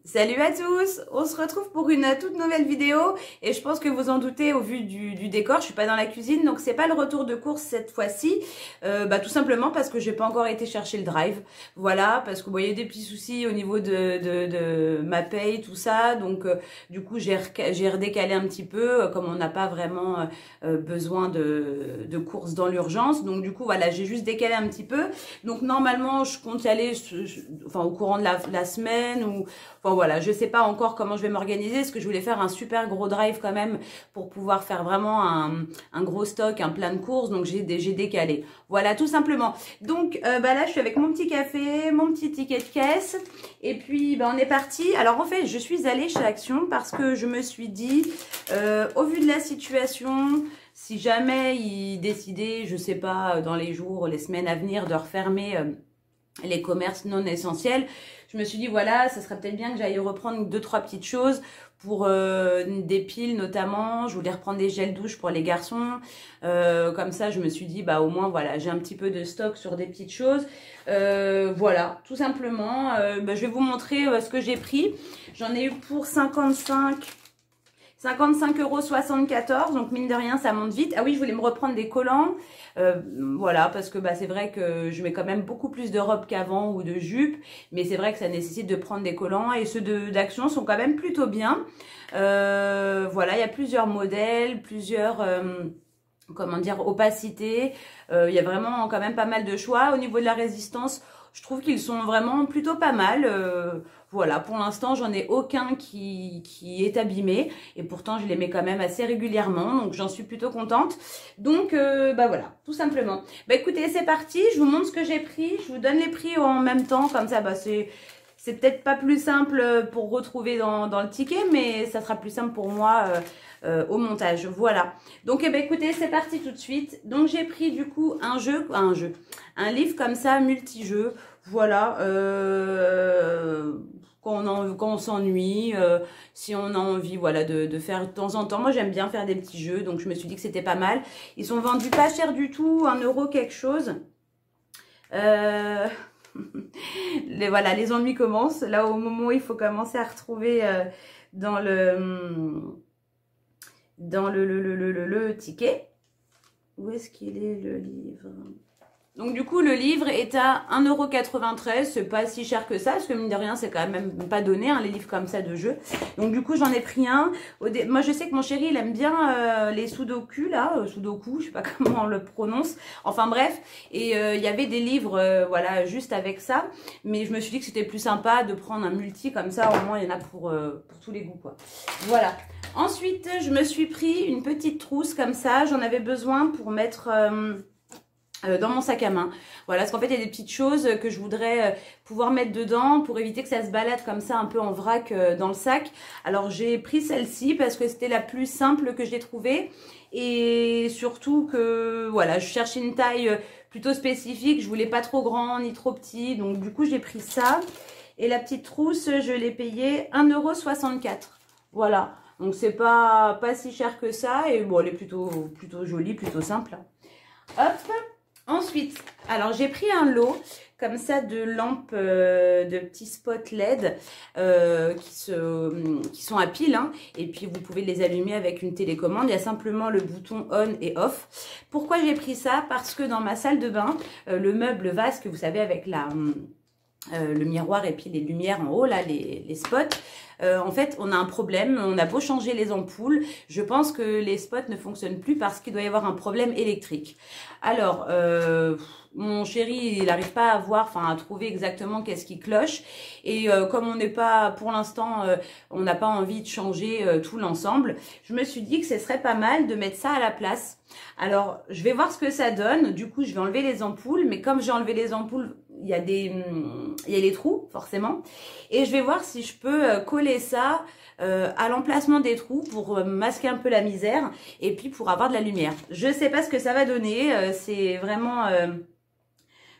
Salut à tous, on se retrouve pour une toute nouvelle vidéo et je pense que vous en doutez au vu du décor, je suis pas dans la cuisine donc c'est pas le retour de course cette fois-ci, tout simplement parce que j'ai pas encore été chercher le drive, voilà, parce que vous voyez des petits soucis au niveau de ma paye, tout ça, donc du coup j'ai redécalé un petit peu comme on n'a pas vraiment besoin de courses dans l'urgence, donc du coup voilà j'ai juste décalé un petit peu, donc normalement je compte y aller au courant de la semaine ou enfin voilà, je sais pas encore comment je vais m'organiser, parce que je voulais faire un super gros drive quand même pour pouvoir faire vraiment un gros stock, un plein de courses, donc j'ai décalé. Voilà, tout simplement. Donc là, je suis avec mon petit café, mon petit ticket de caisse, et puis on est parti. Alors en fait, je suis allée chez Action parce que je me suis dit, au vu de la situation, si jamais ils décidaient, je sais pas, dans les jours, les semaines à venir, de refermer les commerces non essentiels, je me suis dit voilà, ça serait peut-être bien que j'aille reprendre 2-3 petites choses pour des piles notamment. Je voulais reprendre des gels douche pour les garçons, comme ça je me suis dit au moins voilà, j'ai un petit peu de stock sur des petites choses, voilà, tout simplement. Je vais vous montrer ce que j'ai pris. J'en ai eu pour 55,74 €, donc mine de rien ça monte vite. Ah oui, je voulais me reprendre des collants, voilà, parce que c'est vrai que je mets quand même beaucoup plus de robes qu'avant ou de jupes, mais c'est vrai que ça nécessite de prendre des collants et ceux d'Action sont quand même plutôt bien. Voilà, il y a plusieurs modèles, plusieurs comment dire, opacité, il y a vraiment quand même pas mal de choix. Au niveau de la résistance, je trouve qu'ils sont vraiment plutôt pas mal. Voilà, pour l'instant, j'en ai aucun qui est abîmé. Et pourtant, je les mets quand même assez régulièrement. Donc, j'en suis plutôt contente. Donc, voilà, tout simplement. Écoutez, c'est parti. Je vous montre ce que j'ai pris. Je vous donne les prix en même temps. Comme ça, c'est peut-être pas plus simple pour retrouver dans le ticket. Mais ça sera plus simple pour moi au montage. Voilà. Donc, écoutez, c'est parti tout de suite. Donc, j'ai pris du coup un livre comme ça, multi-jeux. Voilà, quand on s'ennuie, si on a envie voilà, de faire de temps en temps. Moi, j'aime bien faire des petits jeux, donc je me suis dit que c'était pas mal. Ils sont vendus pas cher du tout, 1 € quelque chose. Voilà, les ennuis commencent. Là, au moment où il faut commencer à retrouver dans le ticket. Où est-ce qu'il est le livre ? Donc du coup, le livre est à 1,93 €. C'est pas si cher que ça, parce que mine de rien, c'est quand même pas donné, les livres comme ça de jeu. Donc du coup, j'en ai pris un. Moi, je sais que mon chéri, il aime bien les sudoku, là. Sudoku, je sais pas comment on le prononce. Enfin bref, et il y avait des livres, voilà, juste avec ça. Mais je me suis dit que c'était plus sympa de prendre un multi comme ça. Au moins, il y en a pour tous les goûts, quoi. Voilà. Ensuite, je me suis pris une petite trousse comme ça. J'en avais besoin pour mettre dans mon sac à main. Voilà, parce qu'en fait, il y a des petites choses que je voudrais pouvoir mettre dedans pour éviter que ça se balade comme ça un peu en vrac dans le sac. Alors, j'ai pris celle-ci parce que c'était la plus simple que j'ai trouvée. Et surtout que, voilà, je cherchais une taille plutôt spécifique. Je voulais pas trop grand ni trop petit. Donc, du coup, j'ai pris ça. Et la petite trousse, je l'ai payée 1,64 €. Voilà. Donc, c'est pas si cher que ça. Et bon, elle est plutôt jolie, plutôt simple. Hop. Ensuite, alors j'ai pris un lot comme ça de lampes, de petits spots LED qui sont à pile. Et puis vous pouvez les allumer avec une télécommande. Il y a simplement le bouton on et off. Pourquoi j'ai pris ça? Parce que dans ma salle de bain, le meuble vase que vous savez avec le miroir et puis les lumières en haut, là, les spots. En fait, on a un problème. On a beau changer les ampoules, je pense que les spots ne fonctionnent plus parce qu'il doit y avoir un problème électrique. Alors, mon chéri, il n'arrive pas à voir, à trouver exactement qu'est-ce qui cloche. Et comme on n'est pas, pour l'instant, on n'a pas envie de changer tout l'ensemble, je me suis dit que ce serait pas mal de mettre ça à la place. Alors, je vais voir ce que ça donne. Du coup, je vais enlever les ampoules. Mais comme j'ai enlevé les ampoules, il y a les trous, forcément. Et je vais voir si je peux coller ça à l'emplacement des trous pour masquer un peu la misère. Et puis, pour avoir de la lumière. Je sais pas ce que ça va donner. C'est vraiment,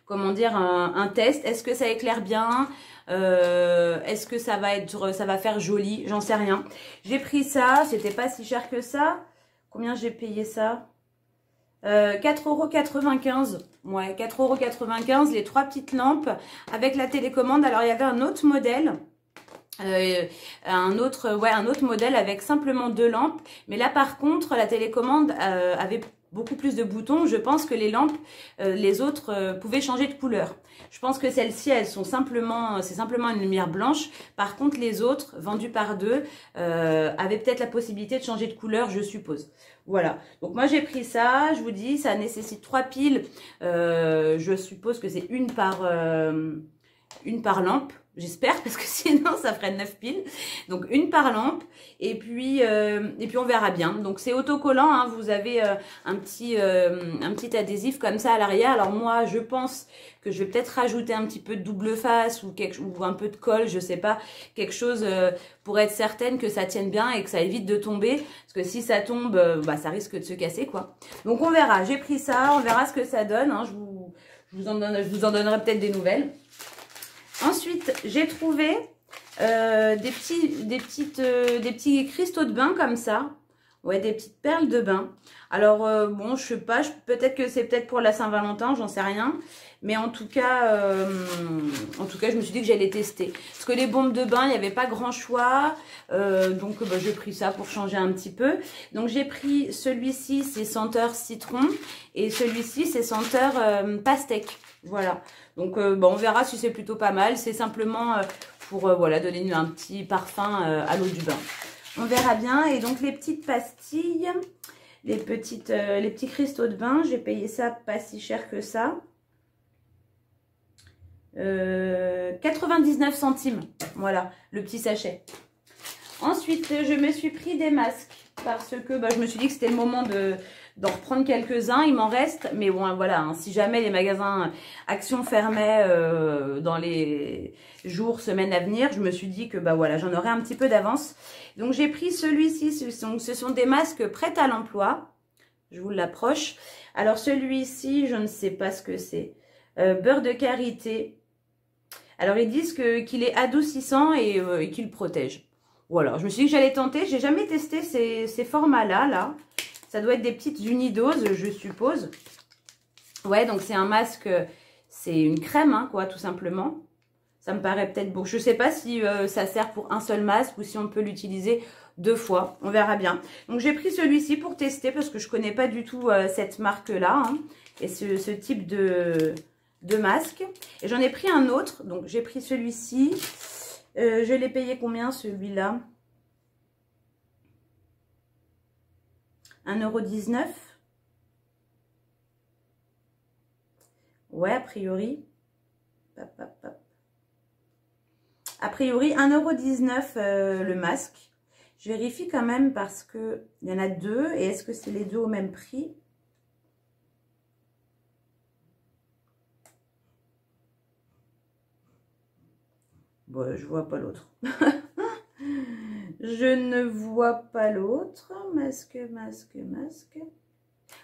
comment dire, un test. Est-ce que ça éclaire bien ? Est-ce que ça va faire joli? J'en sais rien. J'ai pris ça. C'était pas si cher que ça. Combien j'ai payé ça? 4,95 €. Ouais, 4,95 €, les 3 petites lampes avec la télécommande. Alors, il y avait un autre modèle un autre modèle avec simplement 2 lampes. Mais là, par contre, la télécommande avait beaucoup plus de boutons. Je pense que les lampes, les autres, pouvaient changer de couleur. Je pense que celles-ci, elles sont simplement, c'est simplement une lumière blanche. Par contre, les autres, vendues par 2, avaient peut-être la possibilité de changer de couleur, je suppose. Voilà. Donc moi, j'ai pris ça. Je vous dis, ça nécessite 3 piles. Je suppose que c'est une par lampe. J'espère, parce que sinon ça ferait 9 piles. Donc une par lampe, et puis on verra bien. Donc c'est autocollant, hein. Vous avez un petit adhésif comme ça à l'arrière. Alors moi je pense que je vais peut-être rajouter un petit peu de double face ou un peu de colle, je sais pas, quelque chose pour être certaine que ça tienne bien et que ça évite de tomber. Parce que si ça tombe, bah ça risque de se casser quoi. Donc on verra, j'ai pris ça, on verra ce que ça donne, hein. Je vous en donnerai peut-être des nouvelles. Ensuite, j'ai trouvé des petits cristaux de bain comme ça. Ouais, des petites perles de bain. Alors, bon, je sais pas, peut-être que c'est peut-être pour la Saint-Valentin, j'en sais rien. Mais en tout cas, je me suis dit que j'allais tester. Parce que les bombes de bain, il n'y avait pas grand choix. Donc, bah, j'ai pris ça pour changer un petit peu. Donc, j'ai pris celui-ci, c'est senteur citron. Et celui-ci, c'est senteur pastèque. Voilà. Donc, bon, on verra si c'est plutôt pas mal. C'est simplement pour voilà, donner un petit parfum à l'eau du bain. On verra bien. Et donc, les petites pastilles, les petits cristaux de bain, j'ai payé ça pas si cher que ça. 99 centimes. Voilà, le petit sachet. Ensuite, je me suis pris des masques parce que bah, je me suis dit que c'était le moment d'en reprendre quelques-uns. Il m'en reste, mais bon, voilà, hein, si jamais les magasins Action fermaient dans les jours, semaines à venir, je me suis dit que bah voilà, j'en aurais un petit peu d'avance. Donc j'ai pris celui-ci, ce sont des masques prêts à l'emploi. Je vous l'approche. Alors celui-ci, je ne sais pas ce que c'est. Beurre de karité. Alors ils disent qu'il est adoucissant et qu'il protège. Voilà, je me suis dit que j'allais tenter. J'ai jamais testé ces formats-là, là. Ça doit être des petites unidoses, je suppose. Ouais, donc c'est un masque, c'est une crème, hein, quoi, tout simplement. Ça me paraît peut-être beau. Je sais pas si ça sert pour un seul masque ou si on peut l'utiliser 2 fois. On verra bien. Donc j'ai pris celui-ci pour tester parce que je connais pas du tout cette marque-là, hein, et ce type de masque. Et j'en ai pris un autre. Donc j'ai pris celui-ci. Je l'ai payé combien celui-là? 1,19 €. Ouais, a priori. Hop, hop, hop. A priori, 1,19 € le masque. Je vérifie quand même parce que il y en a 2. Et est-ce que c'est les 2 au même prix? Bon, je vois pas l'autre. Je ne vois pas l'autre. Masque, masque, masque.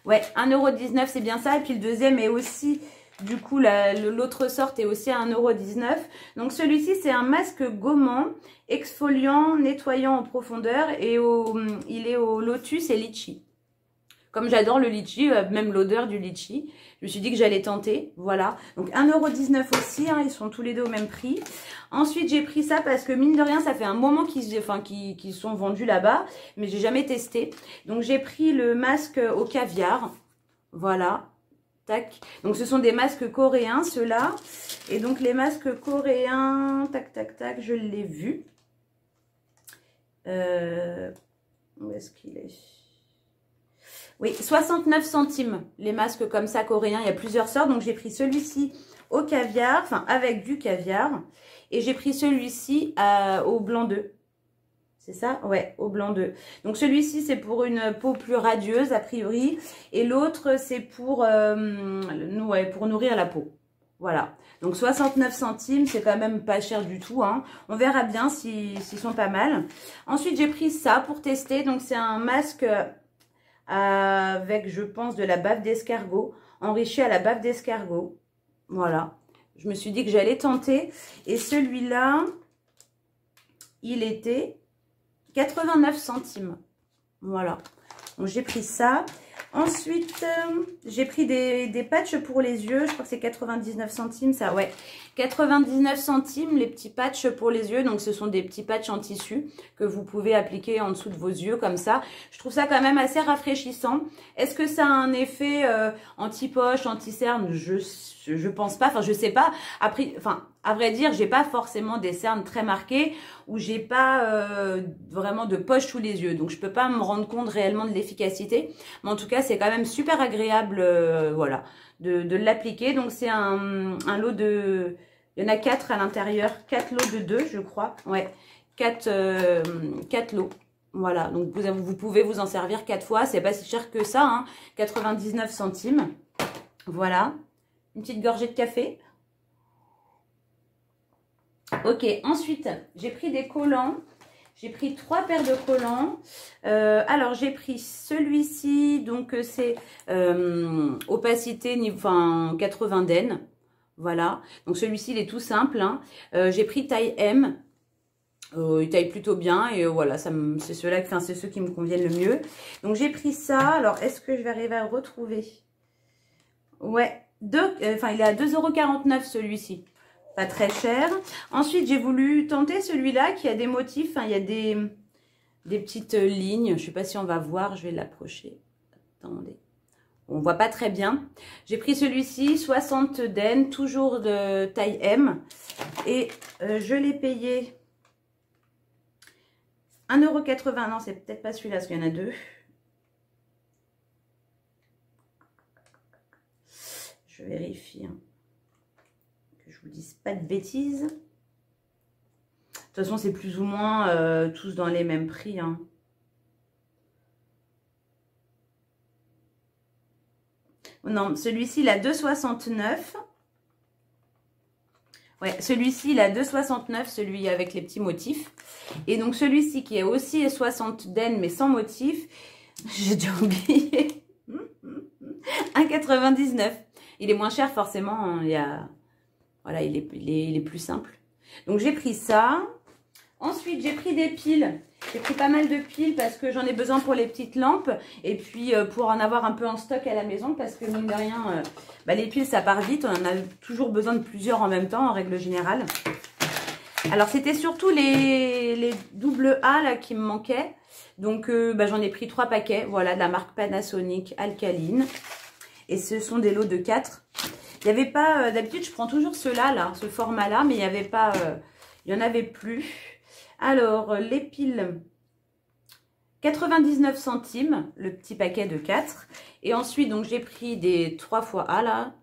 Ouais, 1,19 €, c'est bien ça. Et puis le deuxième est aussi, du coup, l'autre sorte est aussi à 1,19 €. Donc celui-ci, c'est un masque gommant, exfoliant, nettoyant en profondeur. Et il est au lotus et litchi. Comme j'adore le litchi, même l'odeur du litchi, je me suis dit que j'allais tenter. Voilà. Donc 1,19 € aussi, hein, ils sont tous les deux au même prix. Ensuite, j'ai pris ça parce que mine de rien, ça fait un moment qu'ils sont vendus là-bas, mais j'ai jamais testé. Donc j'ai pris le masque au caviar. Voilà. Tac. Donc ce sont des masques coréens, ceux-là. Et donc les masques coréens, tac, tac, tac, je l'ai vu. Où est-ce qu'il est? Oui, 69 centimes, les masques comme ça coréens, il y a plusieurs sortes. Donc j'ai pris celui-ci au caviar, enfin avec du caviar. Et j'ai pris celui-ci au blanc d'œuf. C'est ça? Ouais, au blanc d'œuf. Donc celui-ci, c'est pour une peau plus radieuse, a priori. Et l'autre, c'est pour nourrir la peau. Voilà. Donc 69 centimes, c'est quand même pas cher du tout, hein. On verra bien s'ils sont pas mal. Ensuite, j'ai pris ça pour tester. Donc c'est un masque avec, je pense, de la bave d'escargot, enrichi à la bave d'escargot. Voilà. Je me suis dit que j'allais tenter. Et celui-là, il était 89 centimes. Voilà. Donc j'ai pris ça. Ensuite, j'ai pris des patchs pour les yeux. Je crois que c'est 99 centimes, ça, ouais. 99 centimes, les petits patchs pour les yeux. Donc, ce sont des petits patchs en tissu que vous pouvez appliquer en dessous de vos yeux, comme ça. Je trouve ça quand même assez rafraîchissant. Est-ce que ça a un effet anti-poche, anti-cerne? Je pense pas. Enfin, je sais pas. Après, enfin, à vrai dire, j'ai pas forcément des cernes très marquées ou j'ai pas vraiment de poche sous les yeux. Donc, je peux pas me rendre compte réellement de l'efficacité. Mais en tout cas, c'est quand même super agréable, voilà, de l'appliquer. Donc, c'est un lot de... Il y en a 4 à l'intérieur. 4 lots de 2, je crois. Ouais, 4 lots. Voilà, donc vous pouvez vous en servir 4 fois. C'est pas si cher que ça, hein. 99 centimes. Voilà. Une petite gorgée de café. Ok, ensuite, j'ai pris des collants. J'ai pris 3 paires de collants. Alors, j'ai pris celui-ci. Donc, c'est opacité, enfin, 80 den. Voilà. Donc, celui-ci, il est tout simple. Hein. J'ai pris taille M. Il taille plutôt bien. Et voilà, c'est ceux-là, enfin, c'est ceux qui me conviennent le mieux. Donc, j'ai pris ça. Alors, est-ce que je vais arriver à le retrouver? Ouais. Enfin, il est à 2,49 € celui-ci. Pas très cher. Ensuite, j'ai voulu tenter celui-là qui a des motifs. Hein, il y a des petites lignes. Je ne sais pas si on va voir. Je vais l'approcher. Attendez. On ne voit pas très bien. J'ai pris celui-ci, 60 den, toujours de taille M. Et je l'ai payé 1,80 €. Non, c'est peut-être pas celui-là, parce qu'il y en a 2. Je vérifie. Hein. Que je vous dise pas de bêtises. De toute façon, c'est plus ou moins tous dans les mêmes prix. Hein. Non, celui-ci, il a 2,69 €. Ouais, celui-ci, il a 2,69 €, celui avec les petits motifs. Et donc, celui-ci qui est aussi 60 den, mais sans motif, j'ai déjà oublié. 1,99 €. Il est moins cher, forcément. Hein, il y a... Voilà, il est plus simple. Donc, j'ai pris ça. Ensuite, j'ai pris des piles. J'ai pris pas mal de piles parce que j'en ai besoin pour les petites lampes. Et puis, pour en avoir un peu en stock à la maison. Parce que, mine de rien, les piles, ça part vite. On en a toujours besoin de plusieurs en même temps, en règle générale. Alors, c'était surtout les double A là, qui me manquaient. Donc, j'en ai pris 3 paquets. Voilà, de la marque Panasonic Alcaline. Et ce sont des lots de 4. Il n'y avait pas... D'habitude, je prends toujours ceux-là, là, ce format-là. Mais il n'y avait pas... il n'y en avait plus. Alors, les piles, 99 centimes, le petit paquet de 4. Et ensuite, donc j'ai pris des 3 fois A, là.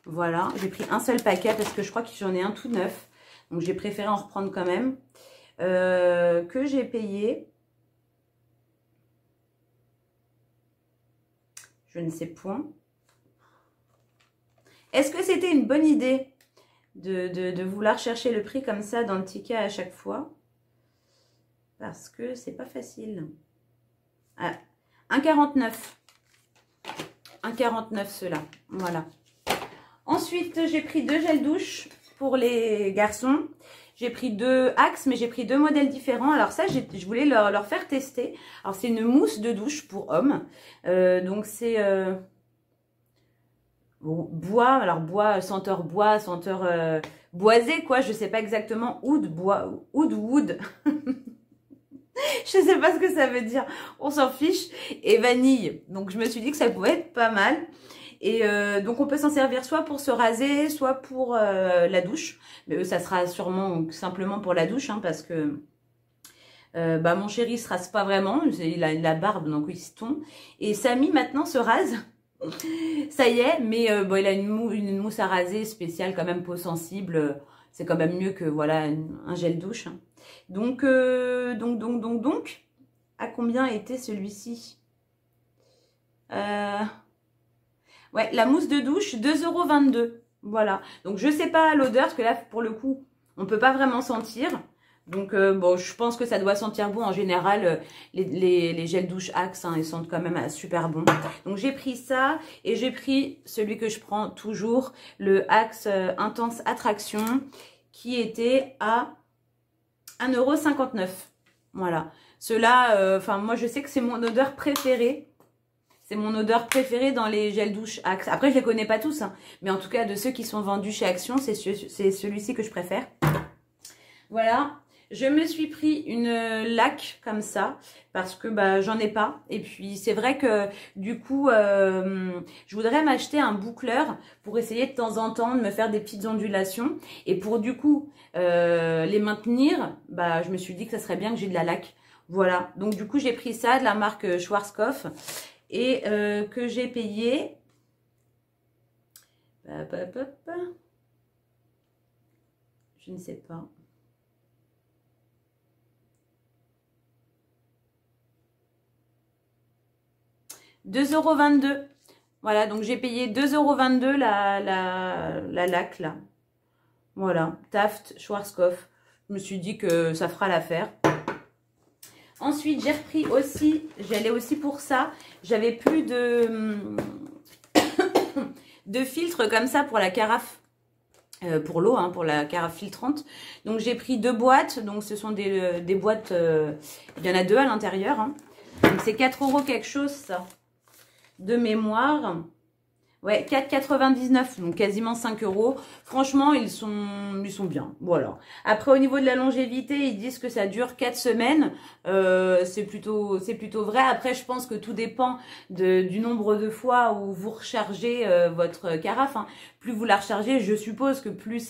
Voilà, j'ai pris un seul paquet parce que je crois que j'en ai un tout neuf. Donc, j'ai préféré en reprendre quand même. Que j'ai payé. Je ne sais point. Est-ce que c'était une bonne idée de vouloir chercher le prix comme ça dans le ticket à chaque fois? Parce que c'est pas facile. Ah, 1,49 €. 1,49 € ceux-là. Voilà. Ensuite, j'ai pris 2 gels douche pour les garçons. J'ai pris 2 Axe, mais j'ai pris 2 modèles différents. Alors ça, je voulais leur faire tester. Alors c'est une mousse de douche pour hommes. Donc c'est bois. Alors bois, senteur boisé quoi. Je sais pas exactement oud, bois, oud ou wood. Je sais pas ce que ça veut dire. On s'en fiche. Et vanille. Donc je me suis dit que ça pouvait être pas mal. Et donc, on peut s'en servir soit pour se raser, soit pour la douche. Mais ça sera sûrement simplement pour la douche, hein, parce que mon chéri se rase pas vraiment. Il a la barbe, donc il se tond. Et Samy, maintenant, se rase. Ça y est, mais il a une mousse à raser spéciale, quand même, peau sensible. C'est quand même mieux que, voilà, un gel douche. Hein. Donc, à combien était celui-ci Ouais, la mousse de douche, 2,22 €. Voilà. Donc, je sais pas l'odeur, parce que là, pour le coup, on peut pas vraiment sentir. Donc, je pense que ça doit sentir bon. En général, les gels douche Axe, hein, ils sentent quand même super bon. Donc, j'ai pris ça. Et j'ai pris celui que je prends toujours, le Axe Intense Attraction, qui était à 1,59 €. Voilà. Ceux-là, moi, je sais que c'est mon odeur préférée. C'est mon odeur préférée dans les gels douche Axe. Après, je les connais pas tous, hein, mais en tout cas, de ceux qui sont vendus chez Action, c'est celui-ci que je préfère. Voilà. Je me suis pris une laque comme ça parce que bah, j'en ai pas. Et puis c'est vrai que du coup, je voudrais m'acheter un boucleur pour essayer de temps en temps de me faire des petites ondulations. Et pour du coup les maintenir, bah, je me suis dit que ça serait bien que j'ai de la laque. Voilà, donc du coup j'ai pris ça de la marque Schwarzkopf et que j'ai payé... Je ne sais pas. €2,22. Voilà, donc j'ai payé €2,22 la laque là. Voilà, Taft Schwarzkopf. Je me suis dit que ça fera l'affaire. Ensuite, j'ai repris aussi, j'allais aussi pour ça. J'avais plus de filtre comme ça pour la carafe. Pour l'eau, hein, pour la carafe filtrante. Donc j'ai pris 2 boîtes. Donc ce sont des boîtes, il y en a 2 à l'intérieur. Hein. Donc c'est 4 € quelque chose ça. De mémoire, ouais, 4,99, donc quasiment 5 €. Franchement, ils sont bien, voilà. Après, au niveau de la longévité, ils disent que ça dure 4 semaines. C'est plutôt vrai. Après, je pense que tout dépend du nombre de fois où vous rechargez votre carafe. Hein. Plus vous la rechargez, je suppose que plus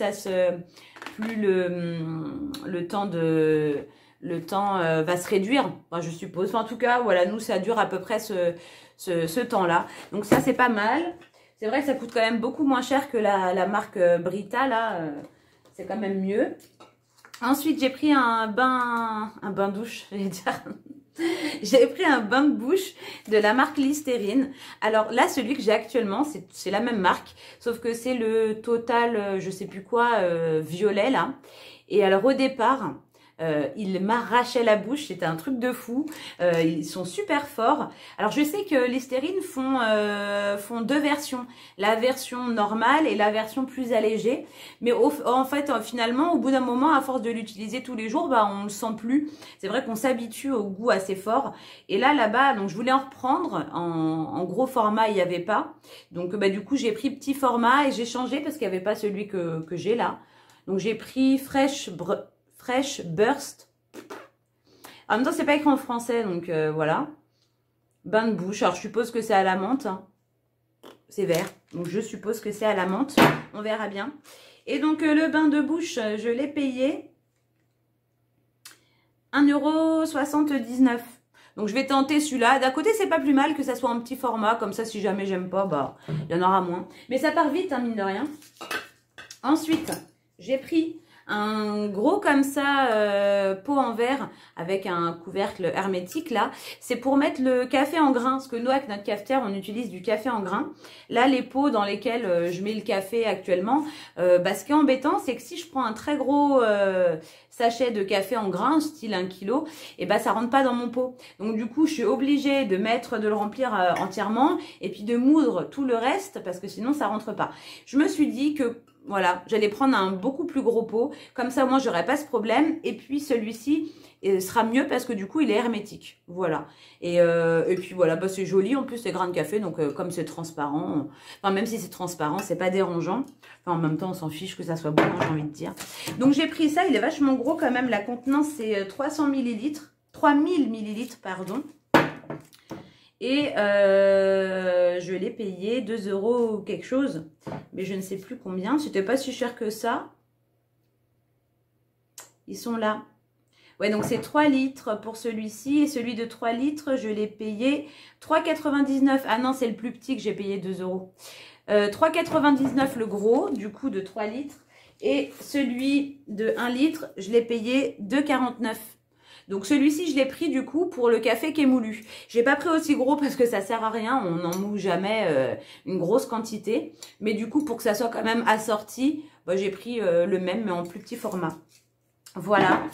le temps va se réduire. Enfin, je suppose. Enfin, en tout cas, voilà, nous, ça dure à peu près ce temps-là. Donc ça, c'est pas mal. C'est vrai que ça coûte quand même beaucoup moins cher que la marque Brita, là. C'est quand même mieux. Ensuite, j'ai pris un bain douche, j'allais dire. J'ai pris un bain de bouche de la marque Listerine. Alors là, celui que j'ai actuellement, c'est la même marque, sauf que c'est le Total, je sais plus quoi, violet, là. Et alors, au départ... il m'arrachait la bouche, c'était un truc de fou. Ils sont super forts. Alors je sais que Listerine font 2 versions, la version normale et la version plus allégée. Mais en fait, finalement, au bout d'un moment, à force de l'utiliser tous les jours, bah on le sent plus. C'est vrai qu'on s'habitue au goût assez fort. Et là-bas, donc je voulais en reprendre en gros format, il n'y avait pas. Donc bah du coup j'ai pris petit format et j'ai changé parce qu'il n'y avait pas celui que j'ai là. Donc j'ai pris Fresh Burst. En même temps, c'est pas écrit en français, donc voilà. Bain de bouche. Alors, je suppose que c'est à la menthe. Hein. C'est vert. Donc, je suppose que c'est à la menthe. On verra bien. Et donc, le bain de bouche, je l'ai payé 1,79 €. Donc, je vais tenter celui-là. D'un côté, c'est pas plus mal que ça soit un petit format. Comme ça, si jamais j'aime pas, bah, il y en aura moins. Mais ça part vite, hein, mine de rien. Ensuite, j'ai pris... un gros comme ça pot en verre avec un couvercle hermétique là, c'est pour mettre le café en grains, parce que nous avec notre cafetière on utilise du café en grains. Là les pots dans lesquels je mets le café actuellement, ce qui est embêtant c'est que si je prends un très gros sachet de café en grains, style 1 kg, et bah ça rentre pas dans mon pot. Donc du coup je suis obligée de le remplir entièrement et puis de moudre tout le reste parce que sinon ça rentre pas. Je me suis dit que voilà, j'allais prendre un beaucoup plus gros pot. Comme ça, moi, j'aurais pas ce problème. Et puis, celui-ci sera mieux parce que du coup, il est hermétique. Voilà. Et puis, voilà, bah, c'est joli. En plus, c'est grain de café. Donc, comme c'est transparent, enfin, même si c'est transparent, c'est pas dérangeant. Enfin, en même temps, on s'en fiche que ça soit bon, hein, j'ai envie de dire. Donc, j'ai pris ça. Il est vachement gros quand même. La contenance, c'est 300 ml. 3000 ml, pardon. Et je l'ai payé 2 € quelque chose. Mais je ne sais plus combien. C'était pas si cher que ça. Ils sont là. Ouais, donc c'est 3 litres pour celui-ci. Et celui de 3 litres, je l'ai payé 3,99 €. Ah non, c'est le plus petit que j'ai payé 2 €. 3,99 € le gros, du coup, de 3 litres. Et celui de 1 litre, je l'ai payé 2,49 €. Donc celui-ci, je l'ai pris du coup pour le café qui est moulu. Je n'ai pas pris aussi gros parce que ça sert à rien. On n'en moule jamais une grosse quantité. Mais du coup, pour que ça soit quand même assorti, bah, j'ai pris le même mais en plus petit format. Voilà.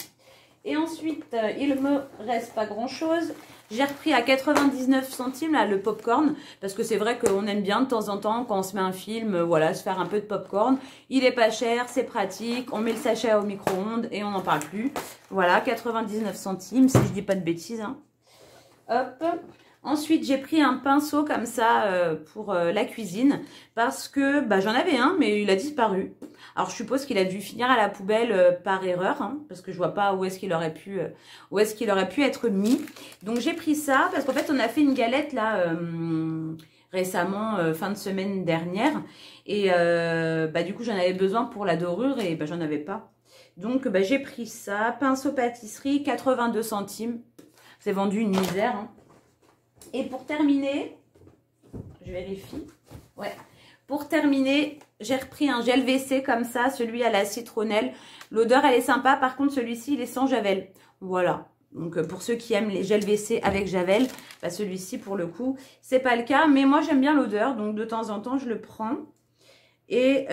Et ensuite, il me reste pas grand-chose. J'ai repris à 99 centimes là, le popcorn. Parce que c'est vrai qu'on aime bien de temps en temps, quand on se met un film, voilà, se faire un peu de popcorn. Il est pas cher, c'est pratique. On met le sachet au micro-ondes et on n'en parle plus. Voilà, 99 centimes, si je dis pas de bêtises. Hein. Hop. Ensuite, j'ai pris un pinceau comme ça pour la cuisine parce que j'en avais un, mais il a disparu. Alors, je suppose qu'il a dû finir à la poubelle par erreur, hein, parce que je vois pas où est-ce qu'il aurait pu, être mis. Donc, j'ai pris ça parce qu'en fait, on a fait une galette là récemment, fin de semaine dernière, et du coup, j'en avais besoin pour la dorure et j'en avais pas. Donc, j'ai pris ça, pinceau pâtisserie, 82 centimes. C'est vendu une misère, hein. Et pour terminer, je vérifie, ouais. Pour terminer, j'ai repris un gel WC comme ça, celui à la citronnelle. L'odeur, elle est sympa. Par contre, celui-ci, il est sans javel. Voilà. Donc, pour ceux qui aiment les gels WC avec javel, celui-ci, pour le coup, c'est pas le cas. Mais moi, j'aime bien l'odeur. Donc, de temps en temps, je le prends. Et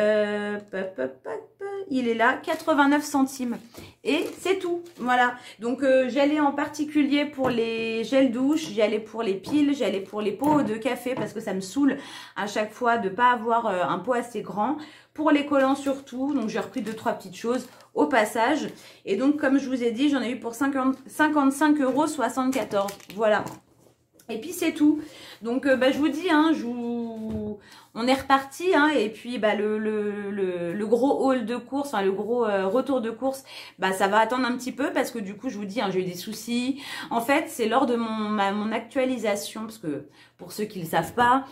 il est là, 89 centimes. Et c'est tout, voilà. Donc, j'allais en particulier pour les gels douche, j'allais pour les piles, j'allais pour les pots de café parce que ça me saoule à chaque fois de ne pas avoir un pot assez grand. Pour les collants surtout, donc j'ai repris 2-3 petites choses au passage. Et donc, comme je vous ai dit, j'en ai eu pour 55,74 €. Voilà. Et puis c'est tout. Donc je vous dis, hein, on est reparti, hein, et puis le gros haul de course, enfin le gros retour de course, ça va attendre un petit peu parce que du coup je vous dis, hein, j'ai eu des soucis. En fait, c'est lors de mon actualisation, parce que pour ceux qui ne le savent pas,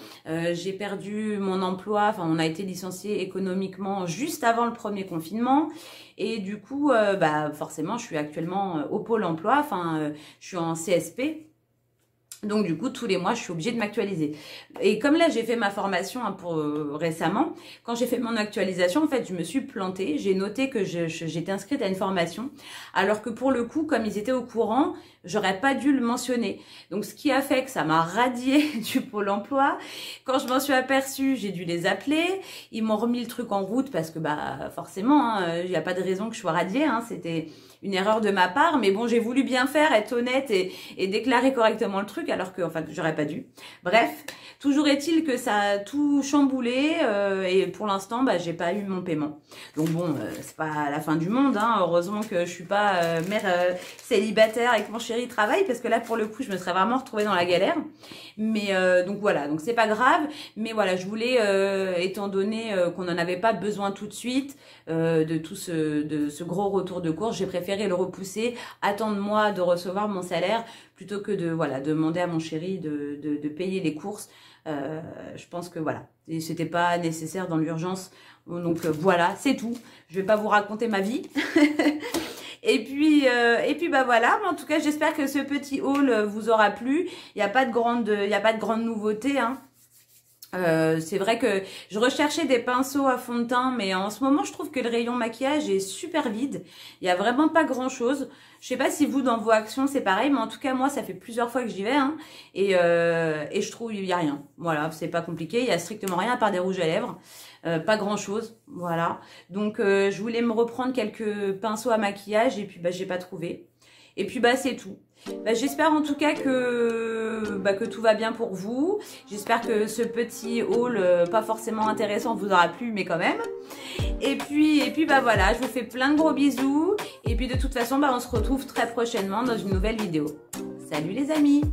j'ai perdu mon emploi, enfin on a été licencié économiquement juste avant le premier confinement. Et du coup, forcément, je suis actuellement au pôle emploi, enfin je suis en CSP. Donc du coup, tous les mois, je suis obligée de m'actualiser. Et comme là, j'ai fait ma formation récemment, quand j'ai fait mon actualisation, en fait, je me suis plantée. J'ai noté que j'étais inscrite à une formation, alors que pour le coup, comme ils étaient au courant, j'aurais pas dû le mentionner. Donc ce qui a fait que ça m'a radié du pôle emploi. Quand je m'en suis aperçue, j'ai dû les appeler. Ils m'ont remis le truc en route parce que forcément, il n'y a pas de raison que je sois radiée. Hein, c'était une erreur de ma part, mais bon, j'ai voulu bien faire, être honnête et déclarer correctement le truc, alors que, enfin, j'aurais pas dû. Bref, toujours est-il que ça a tout chamboulé et pour l'instant, j'ai pas eu mon paiement. Donc bon, c'est pas la fin du monde, hein. Heureusement que je suis pas mère célibataire et que mon chéri travaille, parce que là, pour le coup, je me serais vraiment retrouvée dans la galère. Mais donc voilà, donc c'est pas grave. Mais voilà, je voulais, étant donné qu'on n'en avait pas besoin tout de suite de ce gros retour de course, j'ai préféré le repousser, attendre moi de recevoir mon salaire plutôt que de demander à mon chéri de payer les courses. Je pense que voilà, c'était pas nécessaire dans l'urgence. Donc voilà, c'est tout. Je vais pas vous raconter ma vie. Et puis voilà. Mais en tout cas, j'espère que ce petit haul vous aura plu. Il n'y a pas de grande nouveauté, hein. C'est vrai que je recherchais des pinceaux à fond de teint, mais en ce moment, je trouve que le rayon maquillage est super vide. Il y a vraiment pas grand-chose. Je sais pas si vous, dans vos actions, c'est pareil, mais en tout cas, moi, ça fait plusieurs fois que j'y vais, hein, et je trouve il y a rien. Voilà, c'est pas compliqué. Il y a strictement rien à part des rouges à lèvres. Pas grand-chose, voilà. Donc, je voulais me reprendre quelques pinceaux à maquillage, et puis j'ai pas trouvé. Et puis c'est tout. J'espère en tout cas que tout va bien pour vous. J'espère que ce petit haul pas forcément intéressant vous aura plu, mais quand même. Et puis voilà, je vous fais plein de gros bisous. Et puis de toute façon, on se retrouve très prochainement dans une nouvelle vidéo. Salut les amis!